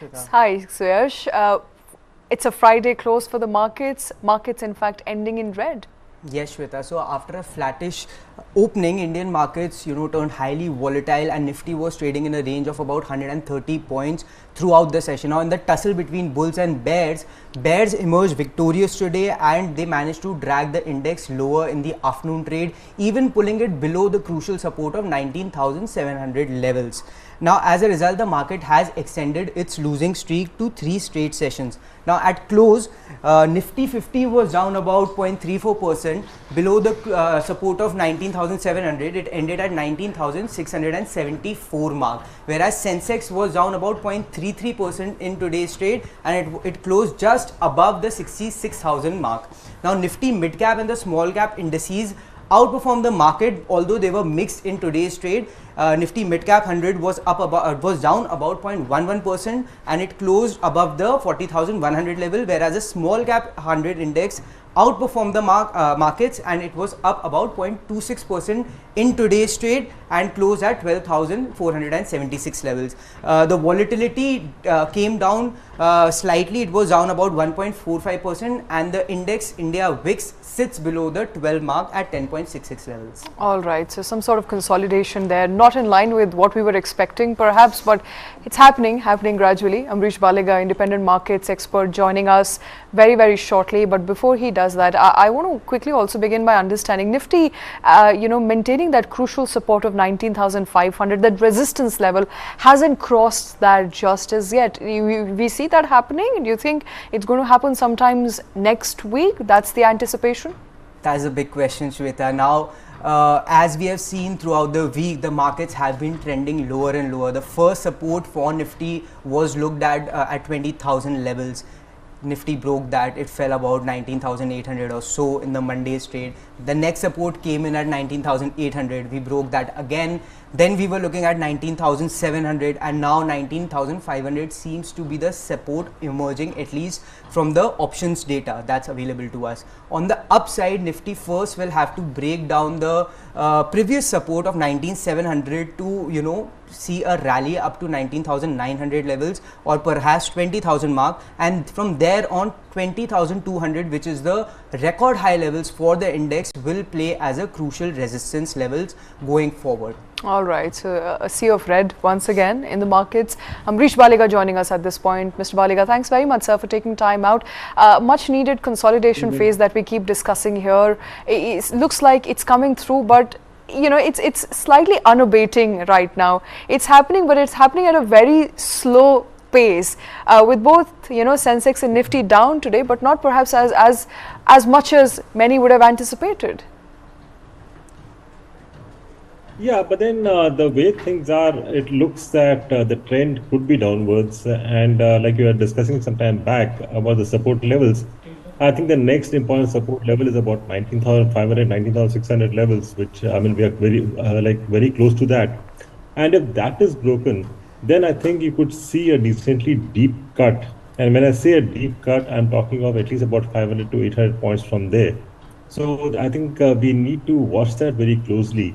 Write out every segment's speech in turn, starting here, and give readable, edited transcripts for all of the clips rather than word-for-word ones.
Hi, Suyash. It's a Friday close for the markets. Markets, in fact, ending in red. Yes, Shweta. So after a flattish opening, Indian markets, turned highly volatile, and Nifty was trading in a range of about 130 points throughout the session. Now, in the tussle between bulls and bears emerged victorious today, and they managed to drag the index lower in the afternoon trade, even pulling it below the crucial support of 19,700 levels. Now, as a result, the market has extended its losing streak to 3 straight sessions. Now, at close, Nifty 50 was down about 0.34% below the support of 19,700. It ended at 19,674 mark, whereas Sensex was down about 0.33% in today's trade, and it closed just above the 66,000 mark. Now, Nifty mid cap and the small cap indices outperformed the market, although they were mixed in today's trade. Nifty mid cap 100 was down about 0.11%, and it closed above the 40,100 level, whereas the small cap 100 index outperformed the markets, and it was up about 0.26% in today's trade and closed at 12,476 levels. The volatility came down slightly. It was down about 1.45%, and the index India VIX sits below the 12 mark at 10.66 levels. All right, so some sort of consolidation there, not in line with what we were expecting perhaps, but it's happening gradually. Ambareesh Baliga, independent markets expert, joining us very shortly. But before he does that, I want to quickly also begin by understanding Nifty, maintaining that crucial support of 19,500, that resistance level hasn't crossed that just as yet. We see that happening. Do you think it's going to happen sometimes next week? That's the anticipation? That's a big question, Shweta. Now, as we have seen throughout the week, the markets have been trending lower and lower. The first support for Nifty was looked at 20,000 levels. Nifty broke that. It fell about 19,800 or so in the Monday's trade. The next support came in at 19,800. We broke that again. Then we were looking at 19,700, and now 19,500 seems to be the support emerging, at least from the options data that's available to us. On the upside, Nifty first will have to break down the previous support of 19,700 to see a rally up to 19,900 levels, or perhaps 20,000 mark, and from there on 20,200, which is the record high levels for the index, will play as a crucial resistance levels going forward. All right, so a sea of red once again in the markets. Ambareesh Baliga joining us at this point. Mr. Baliga, thanks very much, sir, for taking time out. Much needed consolidation phase that we keep discussing here. It looks like it's coming through, but it's slightly unabating right now. It's happening, but it's happening at a very slow pace, with both Sensex and Nifty down today, but not perhaps as much as many would have anticipated. Yeah, but then the way things are, it looks that the trend could be downwards, and like you were discussing some time back about the support levels, I think the next important support level is about 19,500, 19,600 levels, which we are very close to that. And if that is broken, then I think you could see a decently deep cut. And when I say a deep cut, I'm talking of at least about 500 to 800 points from there. So I think we need to watch that very closely.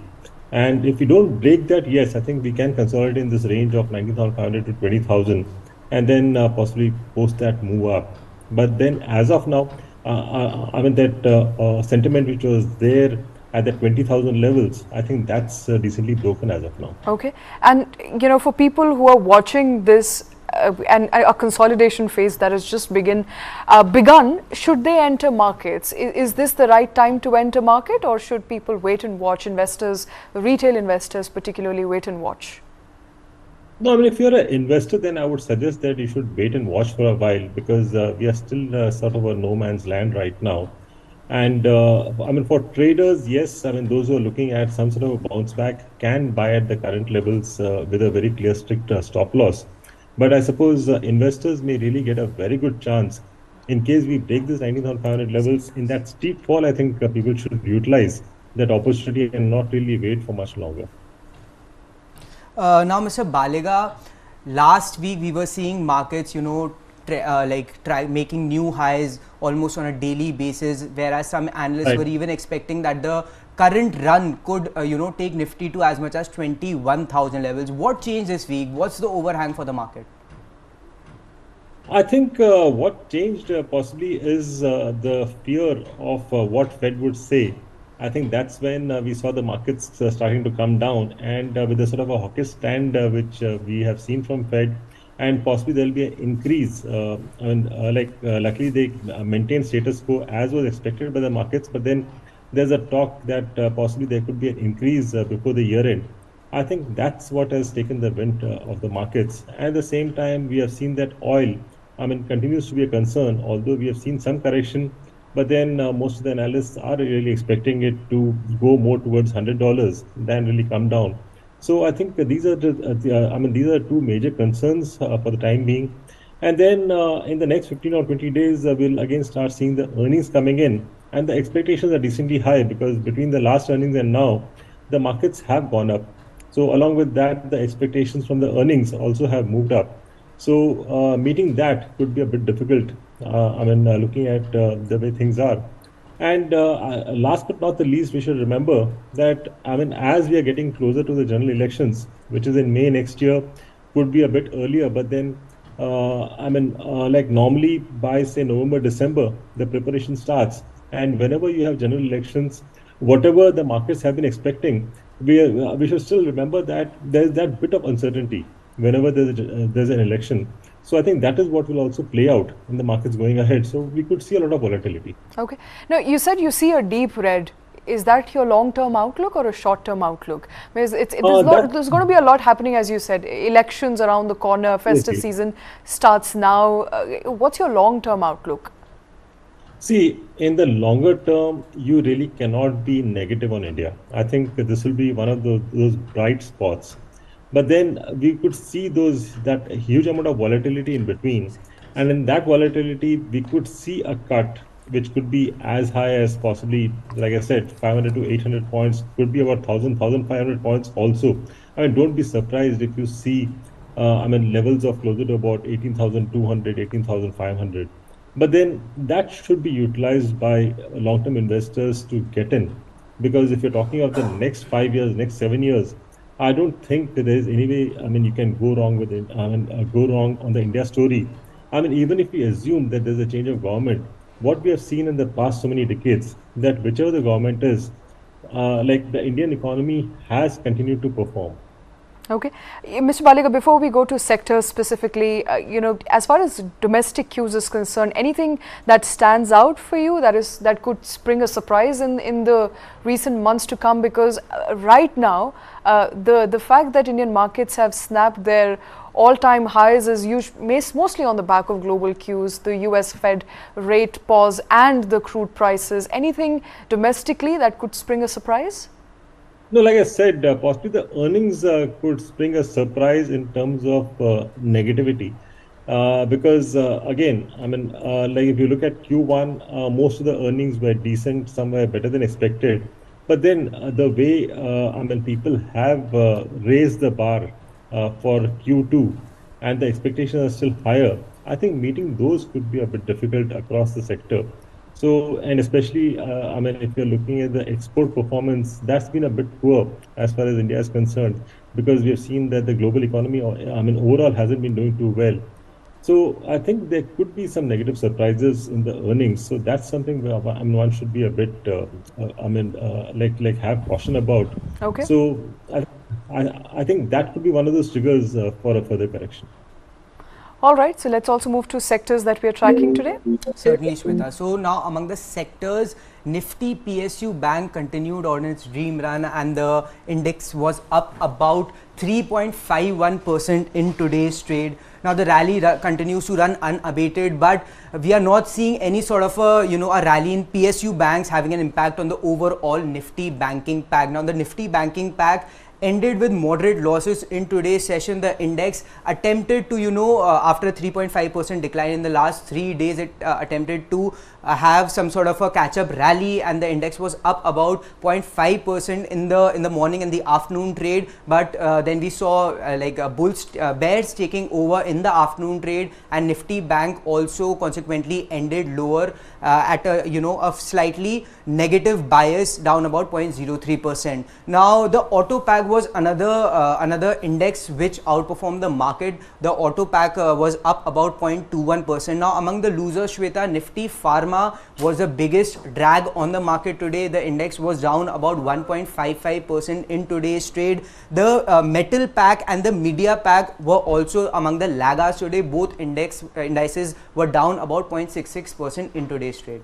And if we don't break that, yes, I think we can consolidate in this range of 19,500 to 20,000, and then possibly post that move up. But then as of now, that sentiment which was there at the 20,000 levels, I think that's decently broken as of now. Okay. And, for people who are watching this and a consolidation phase that has just begun, should they enter markets? Is this the right time to enter market, or should people wait and watch? Investors, retail investors particularly, wait and watch? No, if you're an investor, then I would suggest that you should wait and watch for a while, because we are still sort of a no man's land right now. And for traders, yes, those who are looking at some sort of a bounce back can buy at the current levels with a very clear, strict stop loss. But I suppose investors may really get a very good chance in case we break this 19,500 levels. In that steep fall, I think people should utilize that opportunity and not really wait for much longer. Now, Mr. Baliga, last week we were seeing markets, making new highs almost on a daily basis, whereas some analysts were even expecting that the current run could, take Nifty to as much as 21,000 levels. What changed this week? What's the overhang for the market? I think what changed possibly is the fear of what Fed would say. I think that's when we saw the markets starting to come down, and with a sort of a hawkish stand which we have seen from Fed, and possibly there'll be an increase. Luckily they maintain status quo as was expected by the markets, but then there's a talk that possibly there could be an increase before the year end. I think that's what has taken the wind of the markets. At the same time, we have seen that oil, continues to be a concern, although we have seen some correction, but then most of the analysts are really expecting it to go more towards $100 than really come down. So I think these are these are two major concerns for the time being. And then in the next 15 or 20 days, we'll again start seeing the earnings coming in, and the expectations are decently high because between the last earnings and now, the markets have gone up. So along with that, the expectations from the earnings also have moved up. So meeting that could be a bit difficult. Looking at the way things are. And last but not the least, we should remember that as we are getting closer to the general elections, which is in May next year, could be a bit earlier. But then, like normally by say November, December, the preparation starts. And whenever you have general elections, whatever the markets have been expecting, we should still remember that there's that bit of uncertainty whenever there's an election. So I think that is what will also play out in the markets going ahead. So we could see a lot of volatility. Okay. Now, you said you see a deep red. Is that your long-term outlook or a short-term outlook? Because there's going to be a lot happening, as you said. Elections around the corner, festive season starts now. What's your long-term outlook? See, in the longer term, you really cannot be negative on India. I think that this will be one of those bright spots. But then we could see that huge amount of volatility in between. And in that volatility, we could see a cut, which could be as high as possibly, like I said, 500 to 800 points, could be about 1,500 points also. Don't be surprised if you see, levels of closer to about 18,200, 18,500. But then that should be utilized by long-term investors to get in. Because if you're talking of the next 5 years, next 7 years, I don't think that there is any way, you can go wrong with it, go wrong on the India story. Even if we assume that there's a change of government, what we have seen in the past so many decades, that whichever the government is, like the Indian economy has continued to perform. Okay. Mr. Baliga, before we go to sectors specifically, as far as domestic cues is concerned, anything that stands out for you that could spring a surprise in the recent months to come? Because right now, the fact that Indian markets have snapped their all-time highs is mostly on the back of global cues, the US Fed rate pause and the crude prices. Anything domestically that could spring a surprise? No, like I said, possibly the earnings could spring a surprise in terms of negativity. Because again, like if you look at Q1, most of the earnings were decent, some were better than expected. But then the way, people have raised the bar for Q2 and the expectations are still higher, I think meeting those could be a bit difficult across the sector. So, and especially, if you're looking at the export performance, that's been a bit poor as far as India is concerned, because we have seen that the global economy, overall hasn't been doing too well. So I think there could be some negative surprises in the earnings. So that's something where one should be a bit, have caution about. Okay. So I think that could be one of those triggers for a further correction. All right, so let's also move to sectors that we are tracking today. Certainly, Shweta. So now among the sectors, Nifty PSU Bank continued on its dream run and the index was up about 3.51% in today's trade. Now the rally continues to run unabated, but we are not seeing any sort of a rally in PSU banks having an impact on the overall Nifty banking pack. Now the Nifty banking pack ended with moderate losses in today's session. The index attempted to, after a 3.5% decline in the last 3 days, it attempted to have some sort of a catch-up rally, and the index was up about 0.5% in the morning and the afternoon trade. But then we saw bears taking over in the afternoon trade, and Nifty Bank also consequently ended lower at a slightly negative bias, down about 0.03%. Now the auto pack pack was another index which outperformed the market. The auto pack was up about 0.21%. Now among the losers, Shweta, Nifty Pharma was the biggest drag on the market today. The index was down about 1.55% in today's trade. The metal pack and the media pack were also among the laggards today. Both indices were down about 0.66% in today's trade.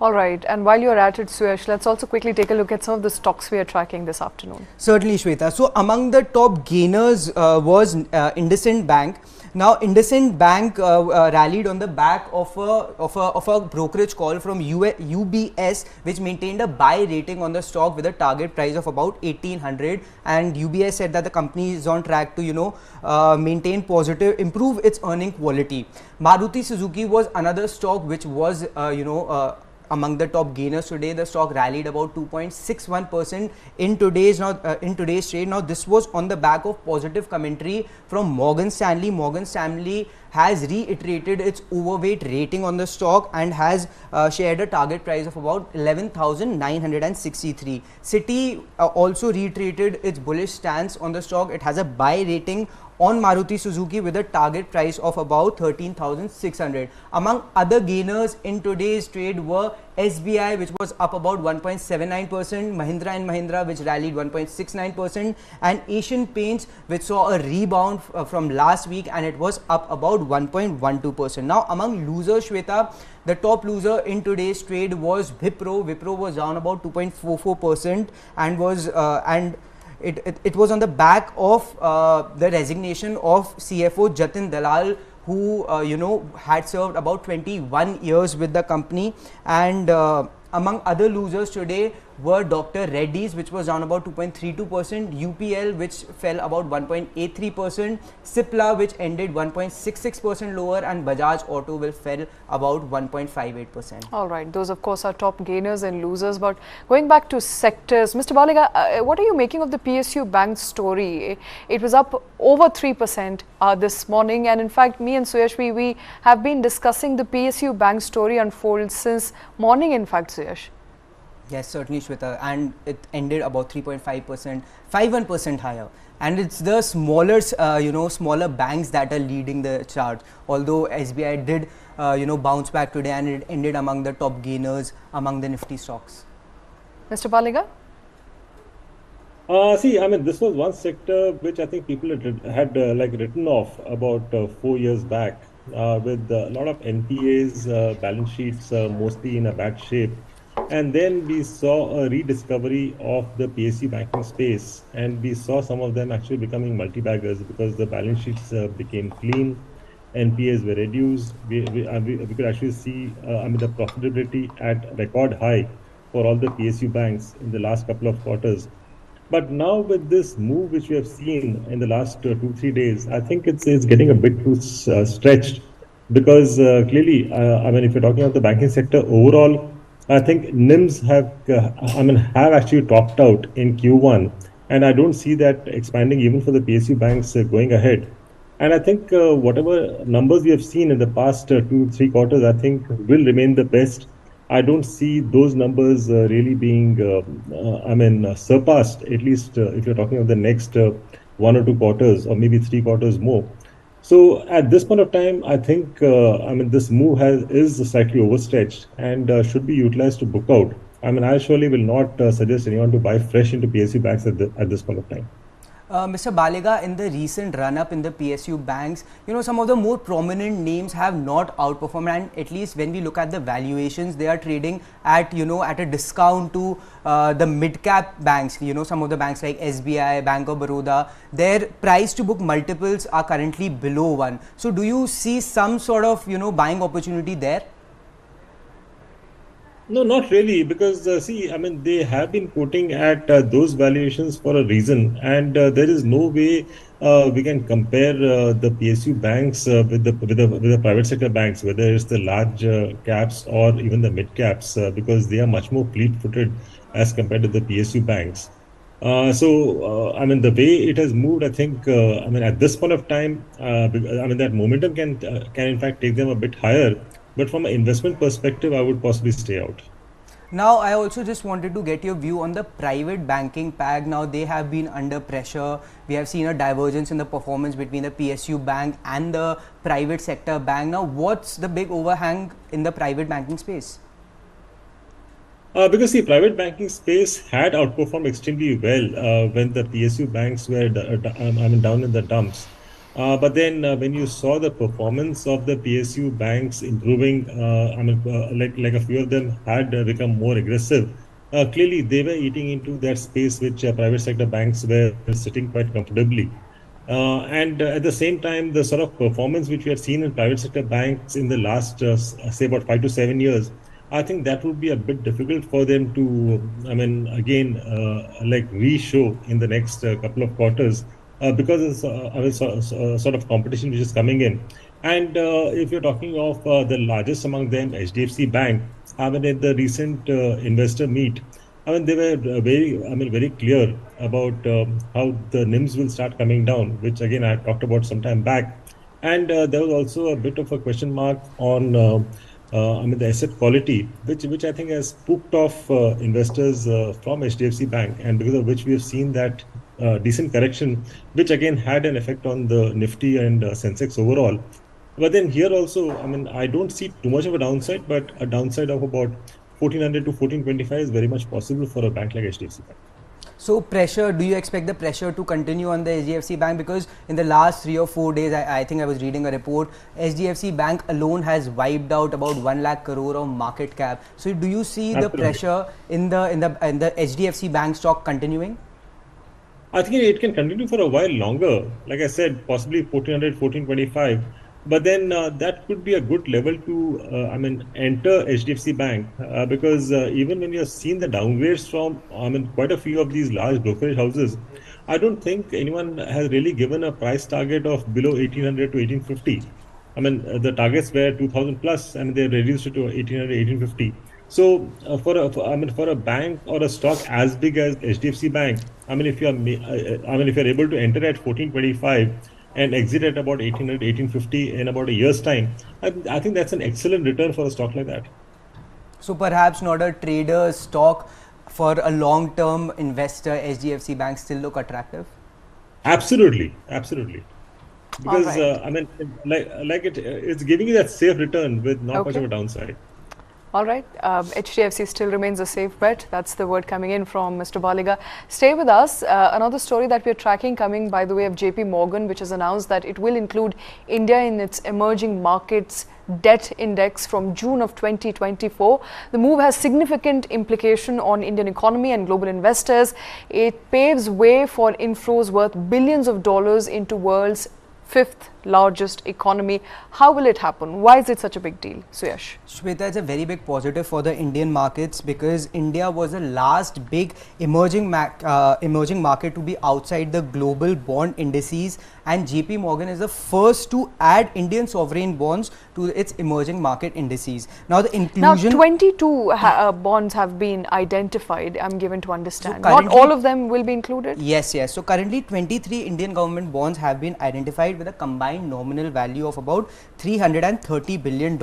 All right, and while you're at it, Suyash, let's also quickly take a look at some of the stocks we are tracking this afternoon. Certainly, Shweta. So among the top gainers was IndusInd Bank. Now, IndusInd Bank rallied on the back of a brokerage call from UBS, which maintained a buy rating on the stock with a target price of about 1800. And UBS said that the company is on track to, improve its earning quality. Maruti Suzuki was another stock which was, among the top gainers today. The stock rallied about 2.61% in today's trade. Now this was on the back of positive commentary from Morgan Stanley. Morgan Stanley has reiterated its overweight rating on the stock and has shared a target price of about 11,963. Citi also reiterated its bullish stance on the stock. It has a buy rating on Maruti Suzuki with a target price of about 13,600. Among other gainers in today's trade were SBI, which was up about 1.79%, Mahindra and Mahindra, which rallied 1.69%, and Asian Paints, which saw a rebound from last week and it was up about 1.12%. Now among losers, Shweta, the top loser in today's trade was Wipro. Wipro was down about 2.44% and was it was on the back of the resignation of CFO Jatin Dalal, who had served about 21 years with the company. And among other losers today were Dr. Reddy's, which was down about 2.32%, UPL, which fell about 1.83%, Cipla, which ended 1.66% lower, and Bajaj Auto will fell about 1.58%. All right, those of course are top gainers and losers. But going back to sectors, Mr. Baliga, what are you making of the PSU Bank story? It was up over 3% this morning, and in fact me and Suyash, we have been discussing the PSU Bank story unfold since morning, in fact, Suyash. Yes, certainly, Shweta, and it ended about 3.5%, 51% higher. And it's the smaller banks that are leading the chart. Although SBI did, bounce back today, and it ended among the top gainers among the Nifty stocks. Mr. Baliga? This was one sector which I think people had written off about 4 years back, with a lot of NPAs, balance sheets mostly in a bad shape. And then we saw a rediscovery of the PSU banking space, and we saw some of them actually becoming multi-baggers because the balance sheets became clean, NPAs were reduced. We could actually see the profitability at record high for all the PSU banks in the last couple of quarters. But now with this move which we have seen in the last 2-3 days, I think it's getting a bit too stretched, because clearly, if you're talking about the banking sector overall, I think NIMs have actually topped out in Q1, and I don't see that expanding even for the PSU banks going ahead. And I think whatever numbers we have seen in the past 2-3 quarters, I think will remain the best. I don't see those numbers really being surpassed, at least if you're talking of the next 1 or 2 quarters, or maybe 3 quarters more. So at this point of time, I think this move is slightly overstretched and should be utilized to book out. I surely will not suggest anyone to buy fresh into PSU banks at this point of time. Mr. Baliga, in the recent run-up in the PSU banks, some of the more prominent names have not outperformed, and at least when we look at the valuations, they are trading at at a discount to the mid-cap banks. Some of the banks like SBI, Bank of Baroda, their price-to-book multiples are currently below 1. So, do you see some sort of buying opportunity there? No, not really, because they have been quoting at those valuations for a reason, and there is no way we can compare the PSU banks with the private sector banks, whether it's the large caps or even the mid caps, because they are much more fleet-footed as compared to the PSU banks. The way it has moved, I think, at this point of time, that momentum can in fact take them a bit higher. But from an investment perspective, I would possibly stay out. Now, I also just wanted to get your view on the private banking PAG. Now, they have been under pressure. We have seen a divergence in the performance between the PSU bank and the private sector bank. Now, what's the big overhang in the private banking space? Because the private banking space had outperformed extremely well when the PSU banks were down in the dumps. But then when you saw the performance of the PSU banks improving, like a few of them had become more aggressive. Clearly, they were eating into that space which private sector banks were sitting quite comfortably. And at the same time, the sort of performance which we have seen in private sector banks in the last, say, about 5 to 7 years, I think that would be a bit difficult for them to, again, like re-show in the next couple of quarters because it's sort of competition which is coming in. And if you're talking of the largest among them, HDFC Bank, in the recent investor meet, they were very clear about how the NIMs will start coming down, which again I talked about some time back. And there was also a bit of a question mark on, the asset quality, which I think has spooked off investors from HDFC Bank, and because of which we have seen that decent correction, which again had an effect on the Nifty and Sensex overall. But then here also, I don't see too much of a downside, but a downside of about 1400 to 1425 is very much possible for a bank like HDFC Bank. So pressure, do you expect the pressure to continue on the HDFC Bank? Because in the last 3 or 4 days, I think I was reading a report, HDFC Bank alone has wiped out about 1 lakh crore of market cap. So do you see Absolutely. the pressure in the HDFC Bank stock continuing? I think it can continue for a while longer. Like I said, possibly 1400, 1425. But then that could be a good level to, enter HDFC Bank because even when you have seen the downgrades from, quite a few of these large brokerage houses, I don't think anyone has really given a price target of below 1800 to 1850. The targets were 2000 plus, and they reduced it to 1800, 1850. So for a bank or a stock as big as HDFC Bank, if you are, if you're able to enter at 1425 and exit at about 1800, 1850 in about a year's time, I think that's an excellent return for a stock like that. So perhaps not a trader stock, for a long-term investor, HDFC Bank still look attractive? Absolutely, absolutely. Because right. it's giving you that safe return with not much of a downside. All right, HDFC still remains a safe bet. That's the word coming in from Mr. Baliga. Stay with us. Another story that we're tracking coming by the way of JP Morgan, which has announced that it will include India in its emerging markets debt index from June of 2024. The move has significant implication on Indian economy and global investors. It paves way for inflows worth billions of dollars into world's fifth largest economy. How will it happen? Why is it such a big deal? Suyash. Shweta, it's a very big positive for the Indian markets because India was the last big emerging market to be outside the global bond indices, and JP Morgan is the first to add Indian sovereign bonds to its emerging market indices. Now the inclusion... Now 22 bonds have been identified, I'm given to understand. So not all of them will be included? Yes, yes. So currently 23 Indian government bonds have been identified with a combined nominal value of about $330 billion.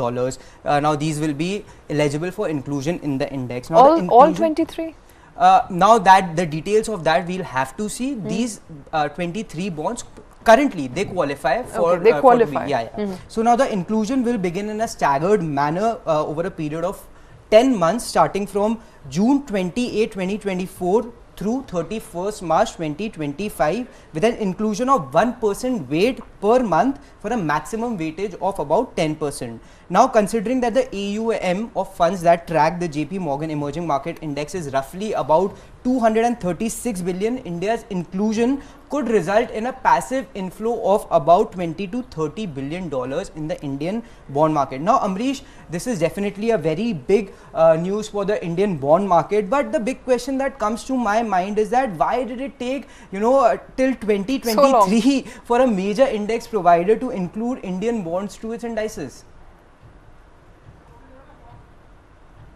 Now these will be eligible for inclusion in the index. Now all 23? Now that the details of that we'll have to see. These 23 bonds currently they qualify for they qualify. So now the inclusion will begin in a staggered manner over a period of 10 months starting from June 28, 2024 through 31st March 2025 with an inclusion of 1% weight per month for a maximum weightage of about 10%. Now considering that the AUM of funds that track the JP Morgan Emerging Market Index is roughly about 236 billion, India's inclusion could result in a passive inflow of about 20 to 30 billion dollars in the Indian bond market. Now Ambareesh, this is definitely a very big news for the Indian bond market, but the big question that comes to my mind is that why did it take till 2023 for a major index provider to include Indian bonds to its indices?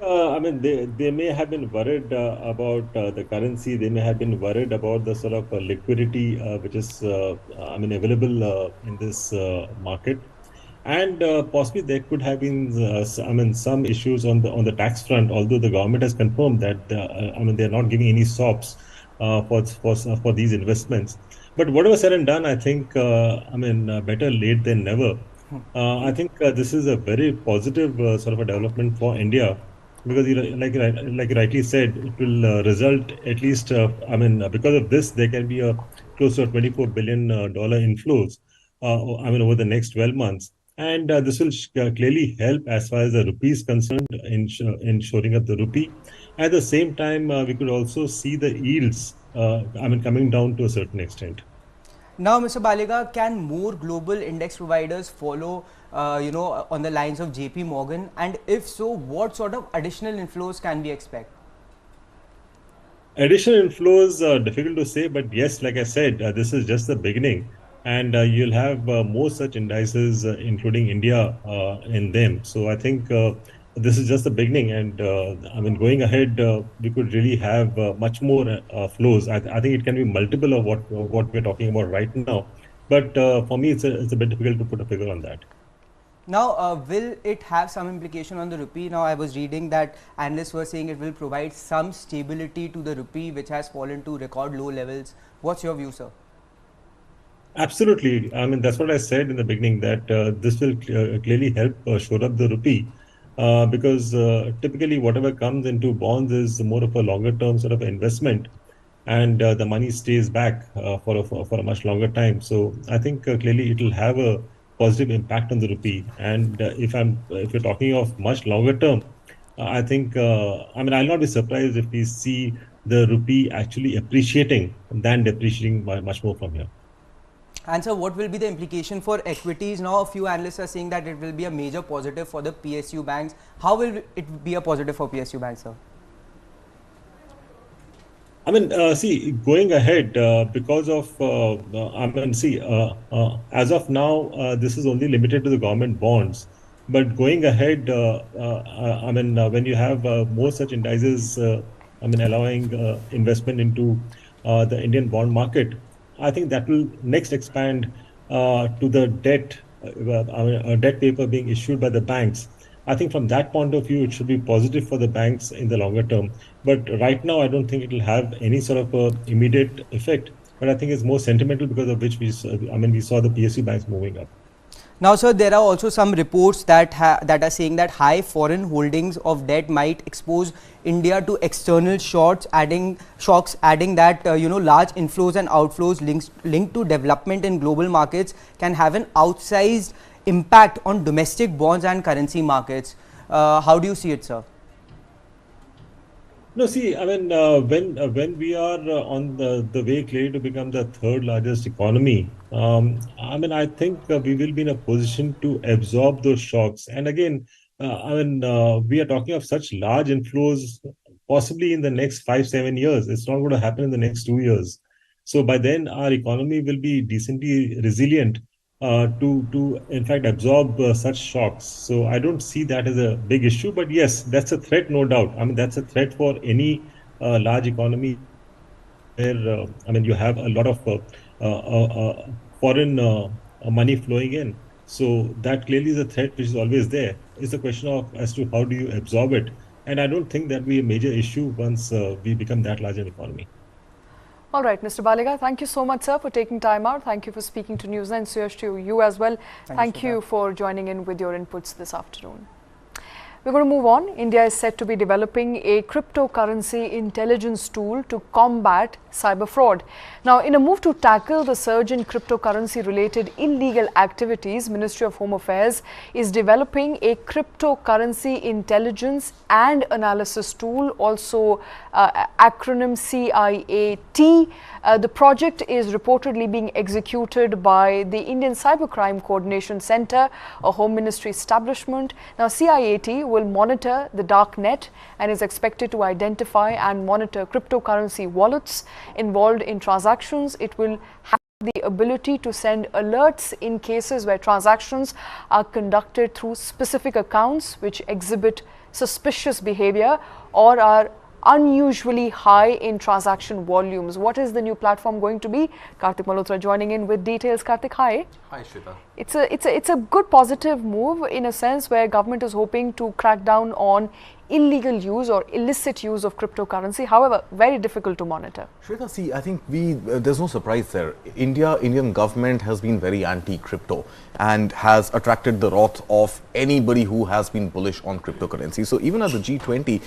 They may have been worried about the currency. They may have been worried about the sort of liquidity which is available in this market. And possibly there could have been, some issues on the tax front. Although the government has confirmed that, they're not giving any SOPs for these investments. But whatever said and done, I think, better late than never. I think this is a very positive sort of a development for India, because like you rightly said, it will result at least. Because of this, there can be a close to a $24 billion inflows. Over the next 12 months. And this will clearly help as far as the rupee is concerned in shoring up the rupee. At the same time, we could also see the yields, coming down to a certain extent. Now, Mr. Baliga, can more global index providers follow, on the lines of JP Morgan? And if so, what sort of additional inflows can we expect? Additional inflows are difficult to say, but yes, like I said, this is just the beginning, and you'll have more such indices, including India, in them. So I think this is just the beginning, and going ahead, we could really have much more flows. I think it can be multiple of what we're talking about right now, but for me, it's a bit difficult to put a figure on that. Now, will it have some implication on the rupee? Now, I was reading that analysts were saying it will provide some stability to the rupee, which has fallen to record low levels. What's your view, sir? Absolutely. That's what I said in the beginning, that this will clearly help shore up the rupee, because typically whatever comes into bonds is more of a longer term sort of investment, and the money stays back for a much longer time. So I think clearly it will have a positive impact on the rupee. And if you're talking of much longer term, I think I'll not be surprised if we see the rupee actually appreciating than depreciating much more from here. And so, what will be the implication for equities? Now, a few analysts are saying that it will be a major positive for the PSU banks. How will it be a positive for PSU banks, sir? See, going ahead, because of, as of now, this is only limited to the government bonds. But going ahead, when you have more such indices, allowing investment into the Indian bond market, I think that will next expand to the debt paper being issued by the banks. I think from that point of view, it should be positive for the banks in the longer term. But right now, I don't think it will have any sort of immediate effect. But I think it's more sentimental, because of which we saw the PSU banks moving up. Now, sir, there are also some reports that are saying that high foreign holdings of debt might expose India to external shocks, adding that large inflows and outflows linked to development in global markets can have an outsized impact on domestic bonds and currency markets. How do you see it, sir? No, see, when we are on the way clearly to become the third largest economy, I think we will be in a position to absorb those shocks. And again, we are talking of such large inflows, possibly in the next 5-7 years. It's not going to happen in the next 2 years. So by then, our economy will be decently resilient to in fact absorb such shocks. So I don't see that as a big issue. But yes, that's a threat, no doubt. That's a threat for any large economy where you have a lot of foreign money flowing in. So that clearly is a threat which is always there. It's a question of as to how do you absorb it. And I don't think that will be a major issue once we become that large an economy. All right, Mr. Baliga, thank you so much, sir, for taking time out. Thank you for speaking to Newsline. Suyash, to you as well. Thank you for joining in with your inputs this afternoon. We're going to move on. India is set to be developing a cryptocurrency intelligence tool to combat cyber fraud. Now, in a move to tackle the surge in cryptocurrency-related illegal activities, Ministry of Home Affairs is developing a cryptocurrency intelligence and analysis tool, also acronym CIAT. The project is reportedly being executed by the Indian Cybercrime Coordination Center, a Home Ministry establishment. Now, CIAT will monitor the dark net and is expected to identify and monitor cryptocurrency wallets involved in transactions. It will have the ability to send alerts in cases where transactions are conducted through specific accounts which exhibit suspicious behavior or are unusually high in transaction volumes. What is the new platform going to be? Karthik Malhotra joining in with details. Karthik, hi. Hi, Shweta. it's a good positive move in a sense where government is hoping to crack down on illegal use or illicit use of cryptocurrency. However, very difficult to monitor. Shweta, see, I think there's no surprise there. Indian government has been very anti-crypto and has attracted the wrath of anybody who has been bullish on cryptocurrency. So even at the G20,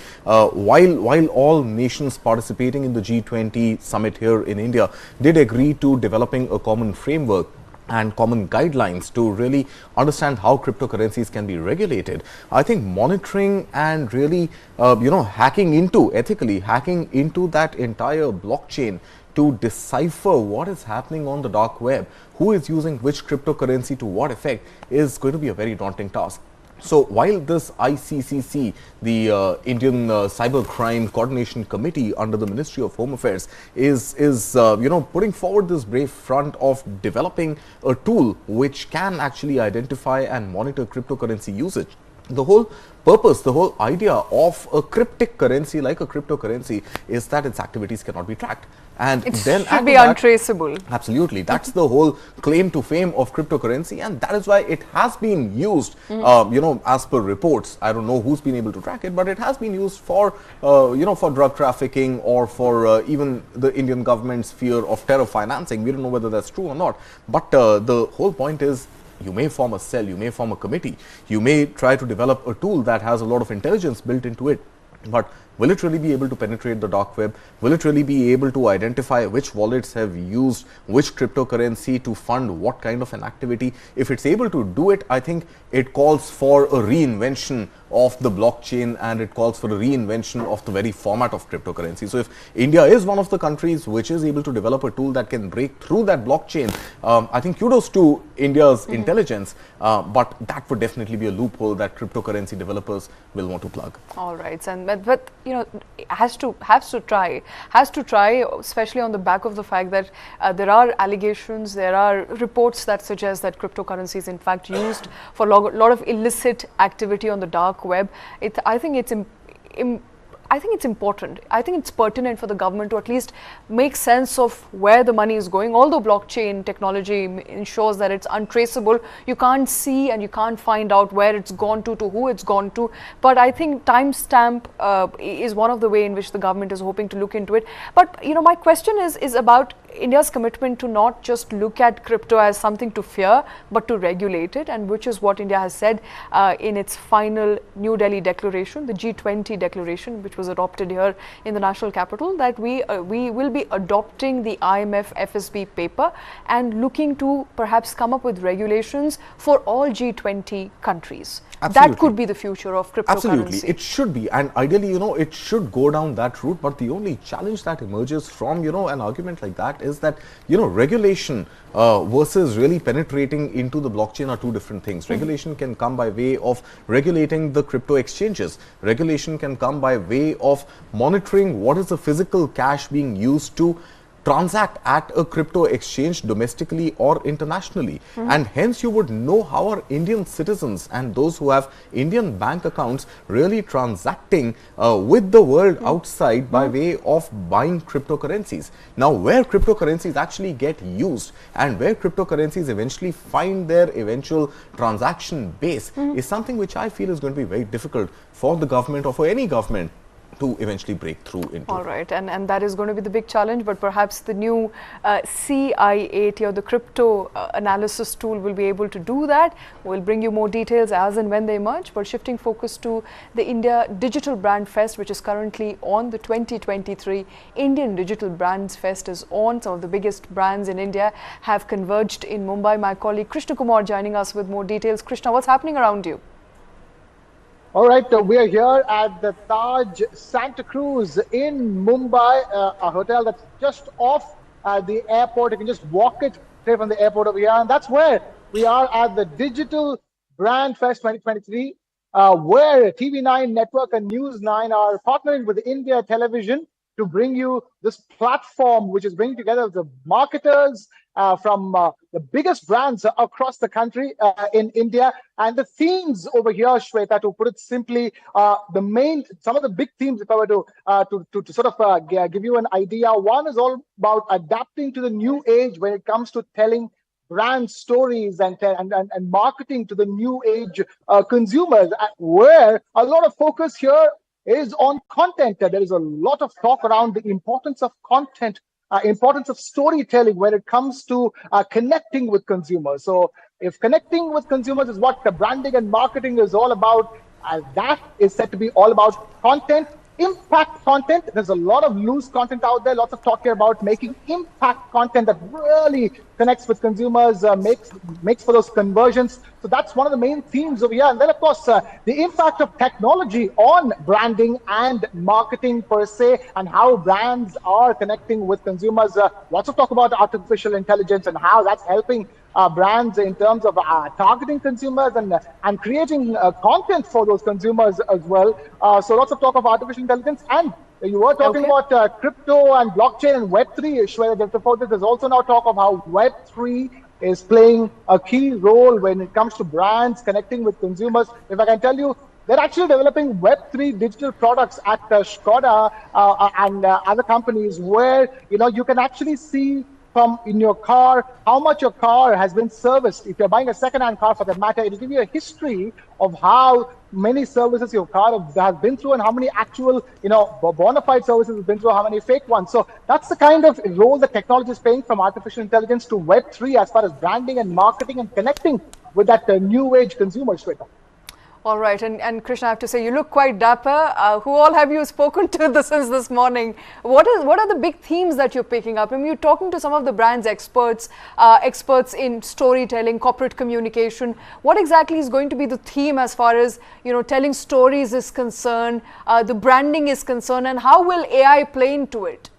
while all nations participating in the G20 summit here in India did agree to developing a common framework and common guidelines to really understand how cryptocurrencies can be regulated. I think monitoring and really, ethically hacking into that entire blockchain to decipher what is happening on the dark web, who is using which cryptocurrency to what effect, is going to be a very daunting task. So while this ICCC, the Indian Cybercrime Coordination Committee under the Ministry of Home Affairs, is putting forward this brave front of developing a tool which can actually identify and monitor cryptocurrency usage, the whole purpose, the whole idea of a cryptic currency like a cryptocurrency is that its activities cannot be tracked. And it then should be untraceable. Absolutely. That's the whole claim to fame of cryptocurrency, and that is why it has been used, as per reports. I don't know who's been able to track it, but it has been used for, for drug trafficking or for even the Indian government's fear of terror financing. We don't know whether that's true or not. But the whole point is, you may form a cell, you may form a committee, you may try to develop a tool that has a lot of intelligence built into it. But will it really be able to penetrate the dark web? Will it really be able to identify which wallets have used which cryptocurrency to fund what kind of an activity? If it's able to do it, I think it calls for a reinvention of the blockchain, and it calls for a reinvention of the very format of cryptocurrency. So if India is one of the countries which is able to develop a tool that can break through that blockchain, I think kudos to India's intelligence, but that would definitely be a loophole that cryptocurrency developers will want to plug. All right, and but has to try, especially on the back of the fact that there are allegations, there are reports that suggest that cryptocurrency is in fact used for a lot of illicit activity on the dark web. I think it's important. I think it's pertinent for the government to at least make sense of where the money is going. Although blockchain technology ensures that it's untraceable, you can't see and you can't find out where it's gone to who it's gone to. But I think timestamp is one of the way in which the government is hoping to look into it. But my question is about India's commitment to not just look at crypto as something to fear, but to regulate it, and which is what India has said in its final New Delhi declaration, the G20 declaration, which was adopted here in the national capital, that we will be adopting the IMF FSB paper and looking to perhaps come up with regulations for all G20 countries. Absolutely. That could be the future of cryptocurrency. Absolutely, it should be, and ideally, it should go down that route. But the only challenge that emerges from, an argument like that is that, regulation versus really penetrating into the blockchain are two different things. Regulation can come by way of regulating the crypto exchanges. Regulation can come by way of monitoring what is the physical cash being used to transact at a crypto exchange domestically or internationally. And hence you would know how are Indian citizens and those who have Indian bank accounts really transacting with the world outside by way of buying cryptocurrencies. Now, where cryptocurrencies actually get used and where cryptocurrencies eventually find their eventual transaction base is something which I feel is going to be very difficult for the government or for any government to eventually break through into. All right, and that is going to be the big challenge, but perhaps the new CIAT or the crypto analysis tool will be able to do that. We'll bring you more details as and when they emerge, but shifting focus to the India Digital Brand Fest, which is currently on. The 2023 Indian Digital Brands Fest is on. Some of the biggest brands in India have converged in Mumbai. My colleague Krishna Kumar joining us with more details. Krishna, what's happening around you? All right, we are here at the Taj Santa Cruz in Mumbai, a hotel that's just off the airport. You can just walk it straight from the airport over here. And that's where we are at the Digital Brand Fest 2023, where TV9 Network and News9 are partnering with India Television to bring you this platform, which is bringing together the marketers from the biggest brands across the country in India. And the themes over here, Shweta, to put it simply, some of the big themes, if I were to sort of give you an idea, one is all about adapting to the new age when it comes to telling brand stories and marketing to the new age consumers, where a lot of focus here is on content. There is a lot of talk around the importance of content, importance of storytelling when it comes to connecting with consumers. So if connecting with consumers is what the branding and marketing is all about, that is said to be all about content. Impact content. There's a lot of loose content out there, lots of talk here about making impact content that really connects with consumers, makes for those conversions. So that's one of the main themes over here. And then, of course, the impact of technology on branding and marketing per se, and how brands are connecting with consumers. Lots of talk about artificial intelligence and how that's helping brands in terms of targeting consumers and creating content for those consumers as well. So lots of talk of artificial intelligence. And you were talking about crypto and blockchain and Web3, Shweta. Just before this, there's also now talk of how Web3 is playing a key role when it comes to brands connecting with consumers. If I can tell you, they're actually developing Web3 digital products at Skoda and other companies, where you can actually see from in your car how much your car has been serviced. If you're buying a second-hand car, for that matter, it'll give you a history of how many services your car has been through and how many actual bona fide services has been through, how many fake ones. So that's the kind of role that technology is playing, from artificial intelligence to Web3, as far as branding and marketing and connecting with that new age consumer, Shweta. All right, and Krishna, I have to say, you look quite dapper. Who all have you spoken to since this morning? What are the big themes that you're picking up? I mean, you're talking to some of the brand's experts, experts in storytelling, corporate communication. What exactly is going to be the theme as far as telling stories is concerned, the branding is concerned, and how will AI play into it?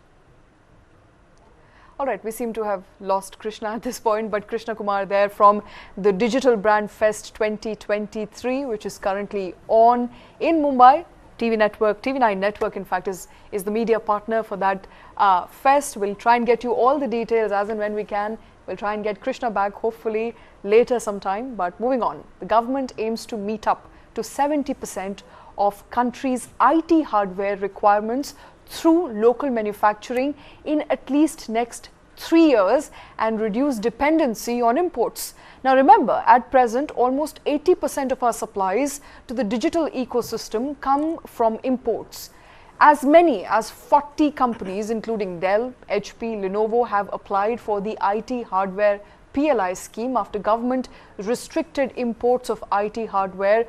All right, we seem to have lost Krishna at this point, but Krishna Kumar there from the Digital Brand Fest 2023, which is currently on in Mumbai. TV9 Network, in fact, is the media partner for that fest. We'll try and get you all the details as and when we can. We'll try and get Krishna back, hopefully later sometime. But moving on, the government aims to meet up to 70% of country's IT hardware requirements through local manufacturing in at least next 3 years and reduce dependency on imports. Now remember, at present, almost 80% of our supplies to the digital ecosystem come from imports. As many as 40 companies, including Dell, HP, Lenovo, have applied for the IT hardware PLI scheme after government restricted imports of IT hardware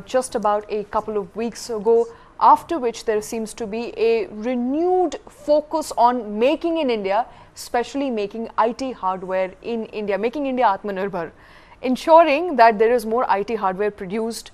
just about a couple of weeks ago, after which there seems to be a renewed focus on making in India, especially making IT hardware in India, making India Atmanirbhar, ensuring that there is more IT hardware produced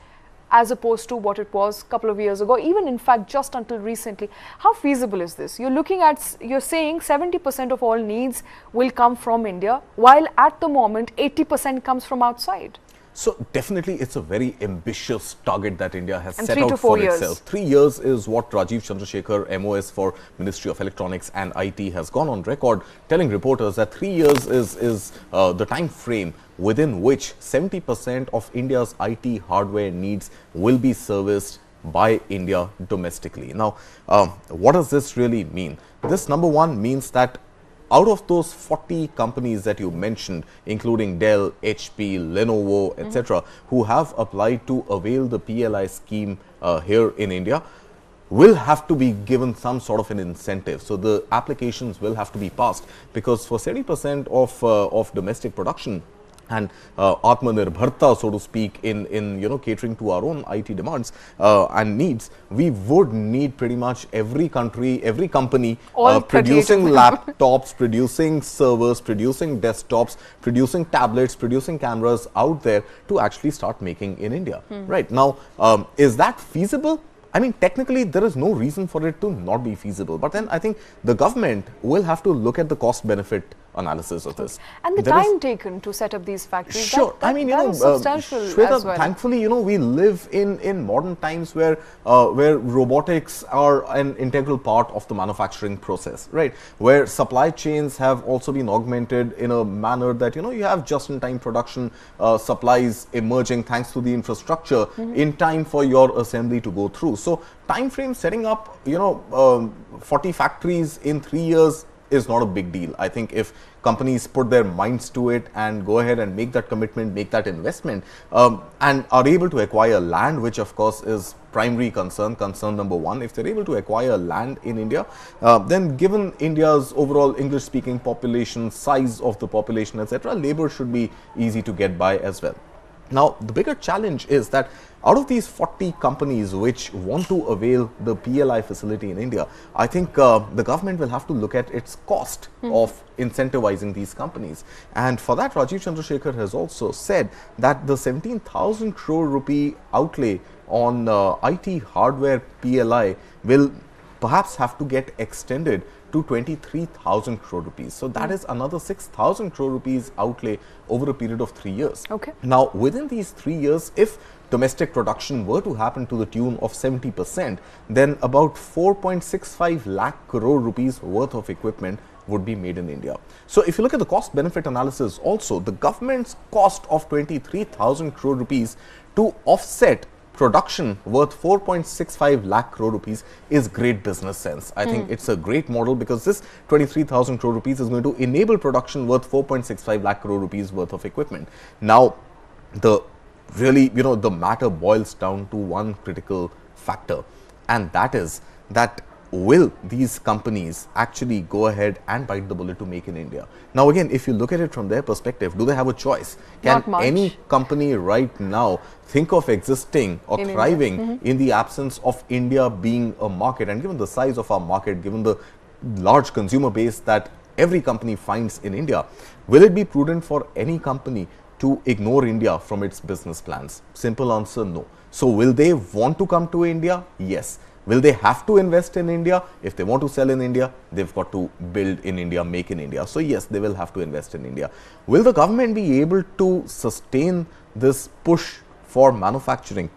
as opposed to what it was a couple of years ago, even in fact just until recently. How feasible is this? You're saying 70% of all needs will come from India, while at the moment 80% comes from outside. So definitely it's a very ambitious target that India has And set 3 to out 4 for years. itself. 3 years is what Rajiv Chandrasekhar, MOS for Ministry of Electronics and IT, has gone on record telling reporters that 3 years is the time frame within which 70% of India's IT hardware needs will be serviced by India domestically. Now, what does this really mean? This, number one, means that out of those 40 companies that you mentioned, including Dell, HP, Lenovo, etc., who have applied to avail the PLI scheme here in India, will have to be given some sort of an incentive. So the applications will have to be passed, because for 70% of domestic production and Atmanirbharta, so to speak, in catering to our own IT demands and needs, we would need pretty much every company producing laptops, producing servers, producing desktops, producing tablets, producing cameras out there to actually start making in India. Right now, is that feasible? I mean, technically, there is no reason for it to not be feasible. But then I think the government will have to look at the cost-benefit analysis of this. And the time taken to set up these factories. Sure. That is substantial Shweta, as well. thankfully, we live in modern times where robotics are an integral part of the manufacturing process, right? Where supply chains have also been augmented in a manner that, you have just-in-time production supplies emerging thanks to the infrastructure in time for your assembly to go through. So time frame setting up, 40 factories in 3 years is not a big deal. I think if companies put their minds to it and go ahead and make that commitment, make that investment, and are able to acquire land, which of course is primary concern number one. If they're able to acquire land in India, then given India's overall English speaking population, size of the population, etc., labor should be easy to get by as well. Now, the bigger challenge is that out of these 40 companies which want to avail the PLI facility in India, I think the government will have to look at its cost of incentivizing these companies. And for that, Rajiv Chandrasekhar has also said that the 17,000 crore rupee outlay on IT hardware PLI will perhaps have to get extended to 23,000 crore rupees. So that is another 6,000 crore rupees outlay over a period of 3 years. Okay. Now, within these 3 years, if domestic production were to happen to the tune of 70%, then about 4.65 lakh crore rupees worth of equipment would be made in India. So if you look at the cost benefit analysis also, the government's cost of 23,000 crore rupees to offset production worth 4.65 lakh crore rupees is great business sense. I think it's a great model, because this 23,000 crore rupees is going to enable production worth 4.65 lakh crore rupees worth of equipment. Now, the really, the matter boils down to one critical factor, and that is that will these companies actually go ahead and bite the bullet to make in India? Now, again, if you look at it from their perspective, do they have a choice? Can any company right now think of existing or thriving in the absence of India being a market? And given the size of our market, given the large consumer base that every company finds in India, will it be prudent for any company to ignore India from its business plans? Simple answer, no. So will they want to come to India? Yes. Will they have to invest in India? If they want to sell in India, they've got to build in India, make in India. So yes, they will have to invest in India. Will the government be able to sustain this push for manufacturing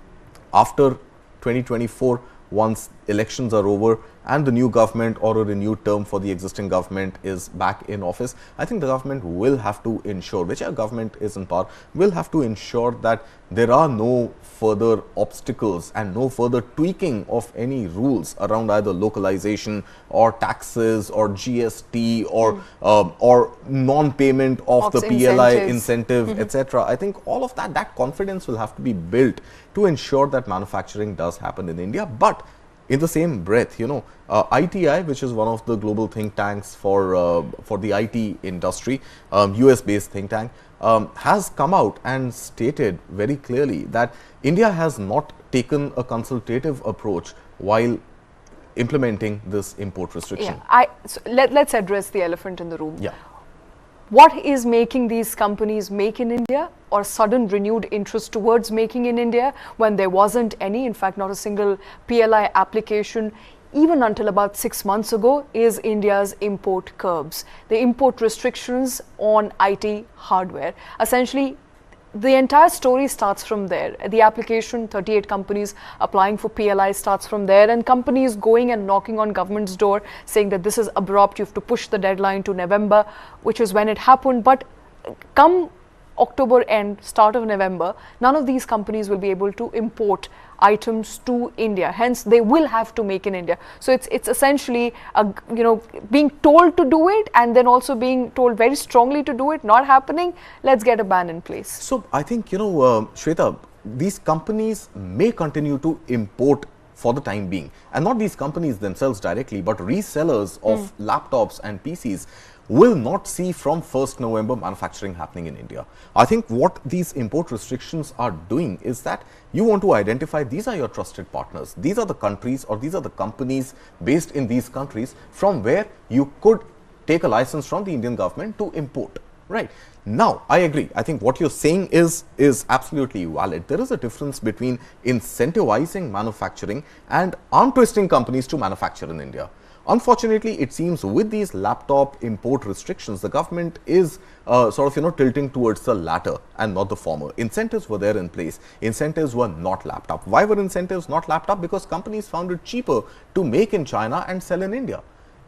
after 2024, once elections are over and the new government or a renewed term for the existing government is back in office? I think the government will have to ensure, whichever government is in power, will have to ensure that there are no further obstacles and no further tweaking of any rules around either localization or taxes or GST or non-payment of the PLI incentive, etc. I think all of that confidence will have to be built to ensure that manufacturing does happen in India. But in the same breath, ITI, which is one of the global think tanks for the IT industry, US-based think tank, has come out and stated very clearly that India has not taken a consultative approach while implementing this import restriction. Yeah, so let's address the elephant in the room. Yeah. What is making these companies make in India, or sudden renewed interest towards making in India when there wasn't any, in fact not a single PLI application even until about 6 months ago, is India's import curbs, the import restrictions on IT hardware. Essentially, the entire story starts from there. The application, 38 companies applying for PLI, starts from there, and companies going and knocking on government's door saying that this is abrupt, you have to push the deadline to November, which is when it happened. But come October end, start of November, none of these companies will be able to import items to India. Hence, they will have to make in India. So it's essentially being told to do it, and then also being told very strongly to do it, not happening. Let's get a ban in place. So I think Shweta, these companies may continue to import for the time being, and not these companies themselves directly, but resellers of laptops and PCs will not see from 1st November manufacturing happening in India. I think what these import restrictions are doing is that you want to identify these are your trusted partners. These are the countries, or these are the companies based in these countries from where you could take a license from the Indian government to import. Right. Now, I agree. I think what you're saying is absolutely valid. There is a difference between incentivizing manufacturing and arm twisting companies to manufacture in India. Unfortunately, it seems with these laptop import restrictions, the government is tilting towards the latter and not the former. Incentives were there in place. Incentives were not laptop. Why were incentives not laptop? Because companies found it cheaper to make in China and sell in India,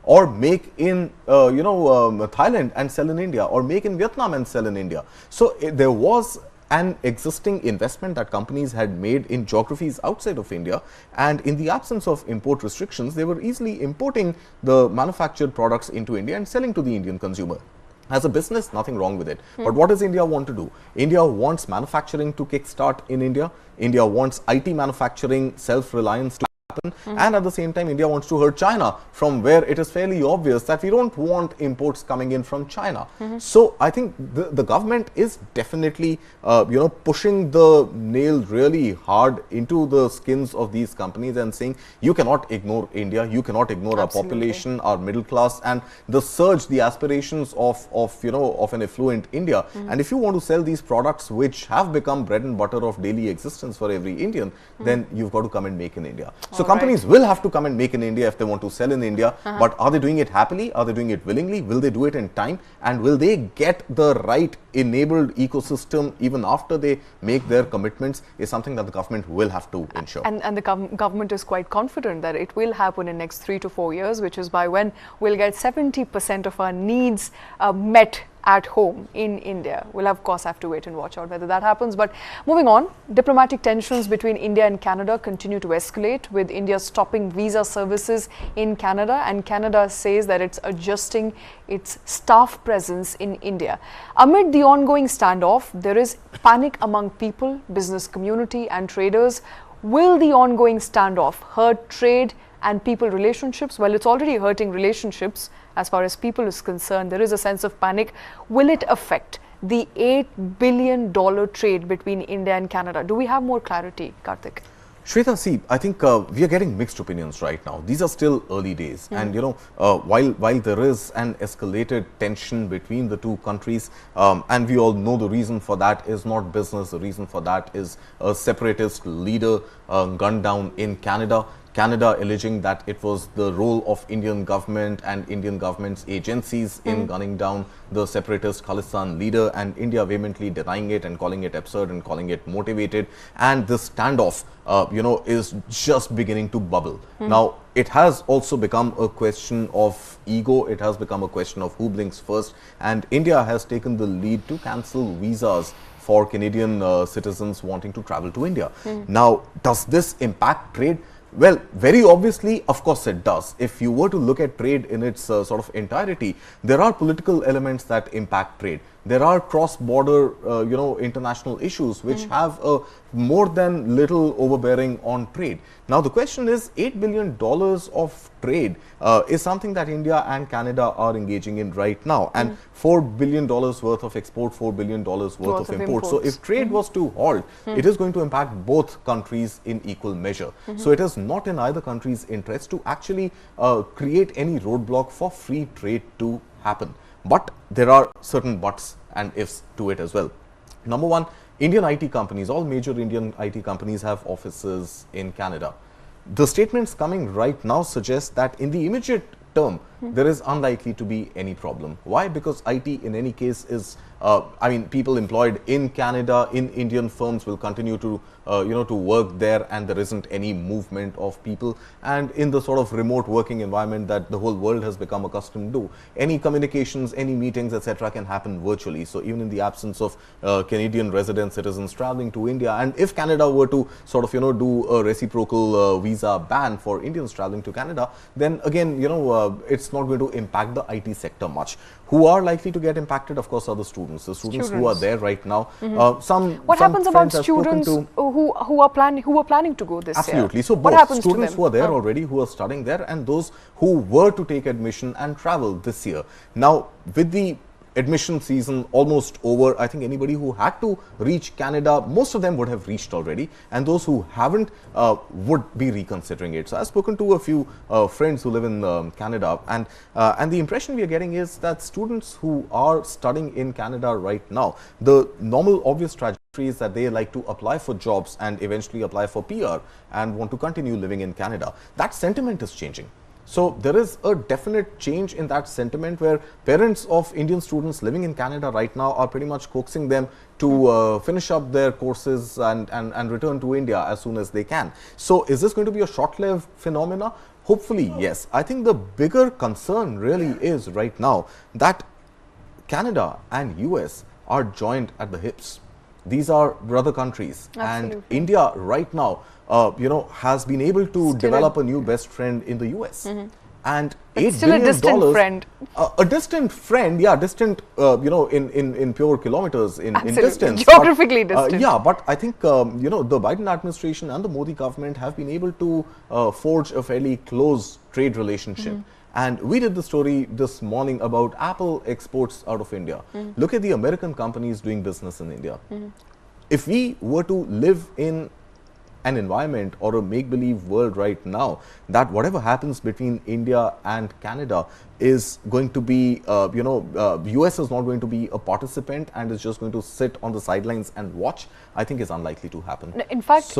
or make in Thailand and sell in India, or make in Vietnam and sell in India. So there was an existing investment that companies had made in geographies outside of India, and in the absence of import restrictions, they were easily importing the manufactured products into India and selling to the Indian consumer. As a business, nothing wrong with it. But what does India want to do? India wants manufacturing to kickstart in India. India wants IT manufacturing, self-reliance to happen, and at the same time India wants to hurt China, from where it is fairly obvious that we don't want imports coming in from China. So I think the government is definitely pushing the nail really hard into the skins of these companies and saying you cannot ignore India, you cannot ignore our population, our middle class, and the surge, the aspirations of an affluent India. And if you want to sell these products which have become bread and butter of daily existence for every Indian, then you've got to come and make in India. So companies will have to come and make in India if they want to sell in India, but are they doing it happily? Are they doing it willingly? Will they do it in time? And will they get the right enabled ecosystem even after they make their commitments, is something that the government will have to ensure. And the government is quite confident that it will happen in next 3 to 4 years, which is by when we'll get 70% of our needs met at home in India. We'll of course have to wait and watch out whether that happens. But moving on, diplomatic tensions between India and Canada continue to escalate, with India stopping visa services in Canada, and Canada says that it's adjusting its staff presence in India. Amid the ongoing standoff, there is panic among people, business community and traders. Will the ongoing standoff hurt trade and people relationships? Well, it's already hurting relationships as far as people is concerned. There is a sense of panic. Will it affect the $8 billion trade between India and Canada? Do we have more clarity, Karthik? Shweta, see, I think we are getting mixed opinions right now. These are still early days, and while there is an escalated tension between the two countries, and we all know the reason for that is not business. The reason for that is a separatist leader gunned down in Canada. Canada alleging that it was the role of Indian government and Indian government's agencies in gunning down the separatist Khalistan leader, and India vehemently denying it and calling it absurd and calling it motivated. And this standoff, is just beginning to bubble. Now, it has also become a question of ego. It has become a question of who blinks first, and India has taken the lead to cancel visas for Canadian citizens wanting to travel to India. Now, does this impact trade? Well, very obviously, of course it does. If you were to look at trade in its sort of entirety, there are political elements that impact trade. There are cross-border, international issues which have a more than little overbearing on trade. Now, the question is, $8 billion of trade is something that India and Canada are engaging in right now, and $4 billion worth of export, $4 billion worth of import. So, if trade was to halt, it is going to impact both countries in equal measure. So, it is not in either country's interest to actually create any roadblock for free trade to happen. But there are certain buts and ifs to it as well. Number one, Indian IT companies, all major Indian IT companies have offices in Canada. The statements coming right now suggest that in the immediate term, there is unlikely to be any problem. Why? Because IT in any case is, people employed in Canada, in Indian firms will continue to, to work there, and there isn't any movement of people. And in the sort of remote working environment that the whole world has become accustomed to, any communications, any meetings, etc. can happen virtually. So even in the absence of Canadian resident citizens traveling to India, and if Canada were to sort of, do a reciprocal visa ban for Indians traveling to Canada, then again, it's not going to impact the IT sector much. Who are likely to get impacted, of course, are the students. The students who are there right now. What happens about students who are planning to go this year? Absolutely. So both students who are there already, who are studying there, and those who were to take admission and travel this year. Now, with the admission season almost over, I think anybody who had to reach Canada, most of them would have reached already, and those who haven't would be reconsidering it. So I've spoken to a few friends who live in Canada, and the impression we are getting is that students who are studying in Canada right now, the normal obvious trajectory is that they like to apply for jobs and eventually apply for PR and want to continue living in Canada. That sentiment is changing. So there is a definite change in that sentiment, where parents of Indian students living in Canada right now are pretty much coaxing them to finish up their courses and return to India as soon as they can. So is this going to be a short-lived phenomena? Hopefully, yes. I think the bigger concern really is right now that Canada and US are joined at the hips. These are brother countries. Absolutely. And India right now, has been able to develop a new best friend in the US. And $8 still a distant friend. A distant friend, yeah, distant, in pure kilometers in distance. Geographically distant. Yeah, but I think, the Biden administration and the Modi government have been able to forge a fairly close trade relationship. And we did the story this morning about Apple exports out of India. Look at the American companies doing business in India. If we were to live in an environment or a make-believe world right now, that whatever happens between India and Canada is going to be, US is not going to be a participant and is just going to sit on the sidelines and watch, I think is unlikely to happen. In fact,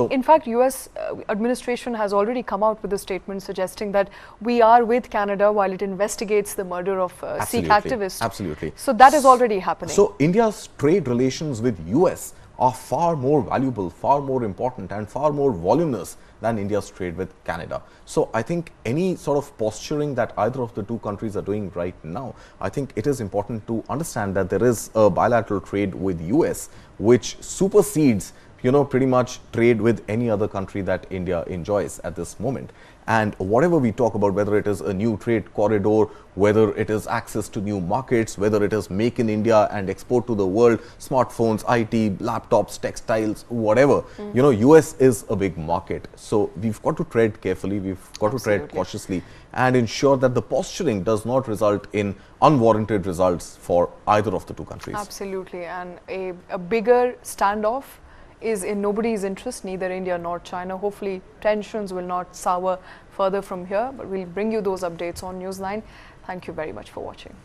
US administration has already come out with a statement suggesting that we are with Canada while it investigates the murder of Sikh activists. Absolutely. So that is already happening. So India's trade relations with US are far more valuable, far more important and far more voluminous than India's trade with Canada. So I think any sort of posturing that either of the two countries are doing right now, I think it is important to understand that there is a bilateral trade with US which supersedes pretty much trade with any other country that India enjoys at this moment. And whatever we talk about, whether it is a new trade corridor, whether it is access to new markets, whether it is make in India and export to the world, smartphones, IT, laptops, textiles, whatever, US is a big market. So we've got to tread carefully, we've got to tread cautiously and ensure that the posturing does not result in unwarranted results for either of the two countries. Absolutely. And a bigger standoff is in nobody's interest, neither India nor China. Hopefully tensions will not sour further from here, but we'll bring you those updates on Newsline. Thank you very much for watching.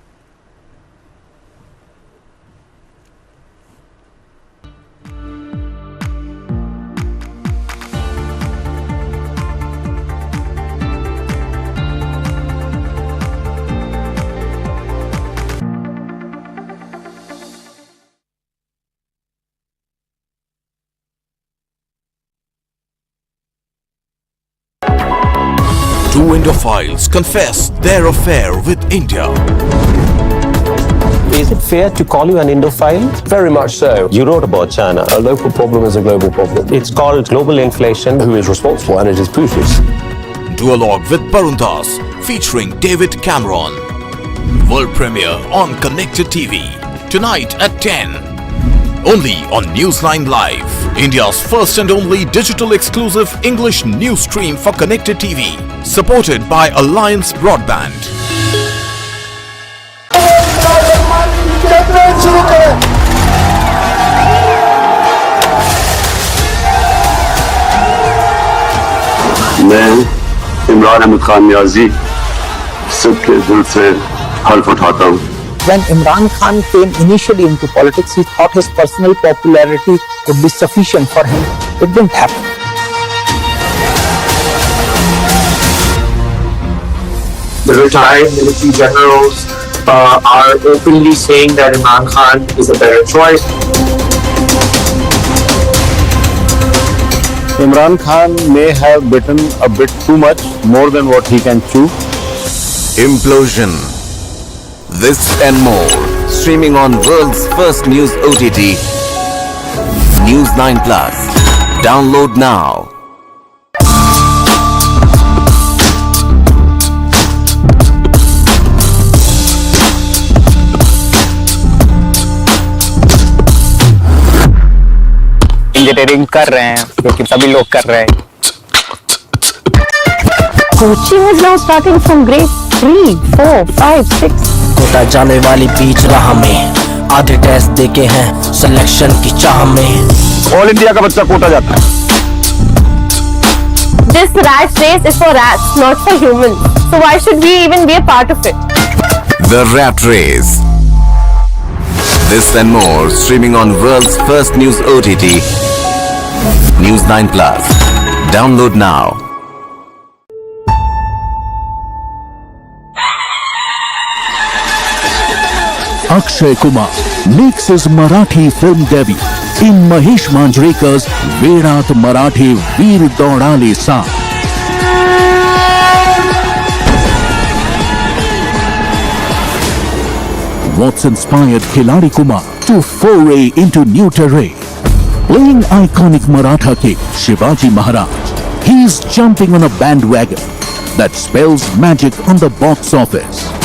Two Indophiles confess their affair with India. Is it fair to call you an Indophile? Very much so. You wrote about China. A local problem is a global problem. It's called global inflation. Who is responsible? And it is Putin's. Duologue with Barun Das featuring David Cameron. World premiere on Connected TV. Tonight at 10. Only on Newsline Live. India's first and only digital exclusive English news stream for Connected TV. Supported by Alliance Broadband. मैं इमरान अहमद खान नियाजी सबके दिल से हल्फ उठाता हूँ. When Imran Khan came initially into politics, he thought his personal popularity would be sufficient for him. It didn't happen. The retired military generals are openly saying that Imran Khan is a better choice. Imran Khan may have bitten a bit too much, more than what he can chew. Implosion. This and more. Streaming on world's first news OTT. News 9 Plus. Download now. Engineering कर रहे हैं, क्योंकि सभी लोग कर रहे हैं. Coaching is now starting from grade 3, 4, 5, 6. Kota जाने वाली बीच राह में आधे टेस्ट देके हैं सिलेक्शन की चाह में. ऑल इंडिया का बच्चा कोटा जाता है. This rat race is for rats, not for humans. So why should we even be a part of it? The Rat Race. This and more streaming on world's first news OTT. News 9 Plus. Download now. Akshay Kumar makes his Marathi film debut in Mahesh Manjrekar's Vedat Marathi Veer Daudale Sa. What's inspired Khiladi Kumar to foray into new terrain? Playing iconic Maratha king Shivaji Maharaj, he is jumping on a bandwagon that spells magic on the box office.